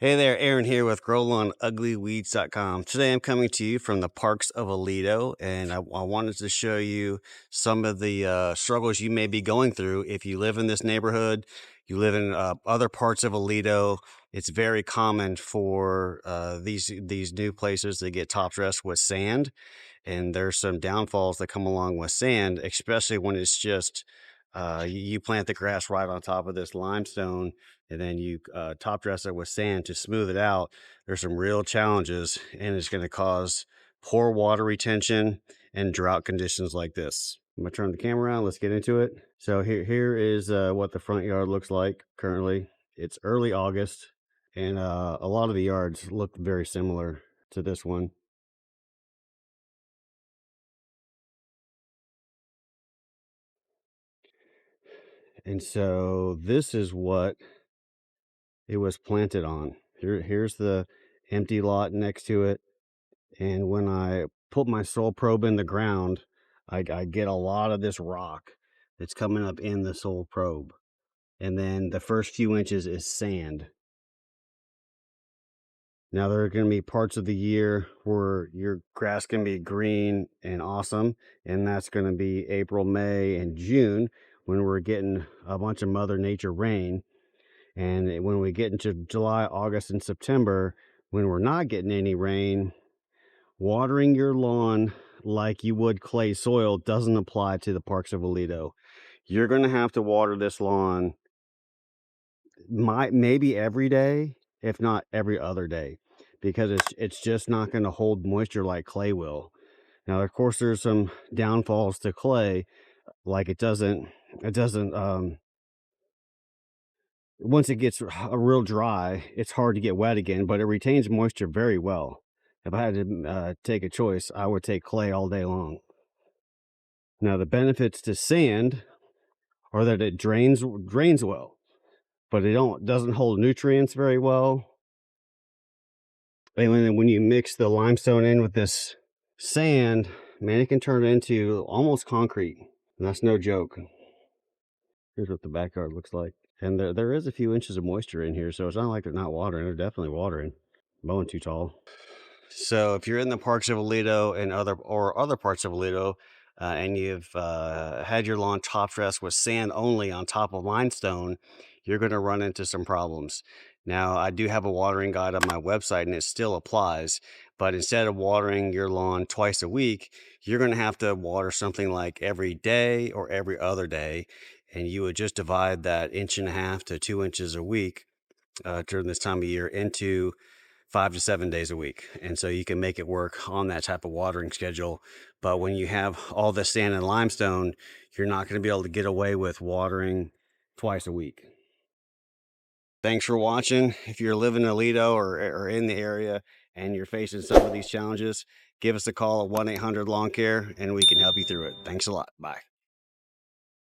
Hey there, Aaron here with GrowLawnUglyWeeds.com. Today I'm coming to you from the parks of Aledo, and I wanted to show you some of the struggles you may be going through if you live in this neighborhood, you live in other parts of Aledo. It's very common for these new places to get top dressed with sand, and there's some downfalls that come along with sand, especially when it's just you plant the grass right on top of this limestone and then you top dress it with sand to smooth it out. There's some real challenges, and it's going to cause poor water retention and drought conditions like this. I'm gonna turn the camera on. Let's get into it. So here is what the front yard looks like currently. It's early August, and a lot of the yards look very similar to this one. And so this is what it was planted on. Here's the empty lot next to it. And when I put my soil probe in the ground, I get a lot of this rock that's coming up in the soil probe. And then the first few inches is sand. Now there are going to be parts of the year where your grass can be green and awesome. And that's going to be April, May, and June when we're getting a bunch of Mother Nature rain. And when we get into July, August, and September, when we're not getting any rain, watering your lawn like you would clay soil doesn't apply to the parks of Aledo. You're going to have to water this lawn maybe every day, if not every other day, because it's just not going to hold moisture like clay will. Now, of course, there's some downfalls to clay, like it doesn't once it gets real dry, it's hard to get wet again, but it retains moisture very well. If I had to take a choice, I would take clay all day long. Now, the benefits to sand are that it drains well, but it doesn't hold nutrients very well. And when you mix the limestone in with this sand, man, it can turn into almost concrete. And that's no joke. Here's what the backyard looks like. And there is a few inches of moisture in here, so it's not like they're not watering. They're definitely watering. Mowing too tall. So if you're in the parks of Aledo and other parts of Aledo, and you've had your lawn top dressed with sand only on top of limestone, you're going to run into some problems. Now, I do have a watering guide on my website, and it still applies. But instead of watering your lawn twice a week, you're going to have to water something like every day or every other day, and you would just divide that 1.5 to 2 inches a week during this time of year into 5 to 7 days a week. And so you can make it work on that type of watering schedule. But when you have all this sand and limestone, you're not going to be able to get away with watering twice a week. Thanks for watching. If you're living in Aledo or in the area and you're facing some of these challenges, give us a call at 1-800-LAWN-CARE and we can help you through it. Thanks a lot. Bye.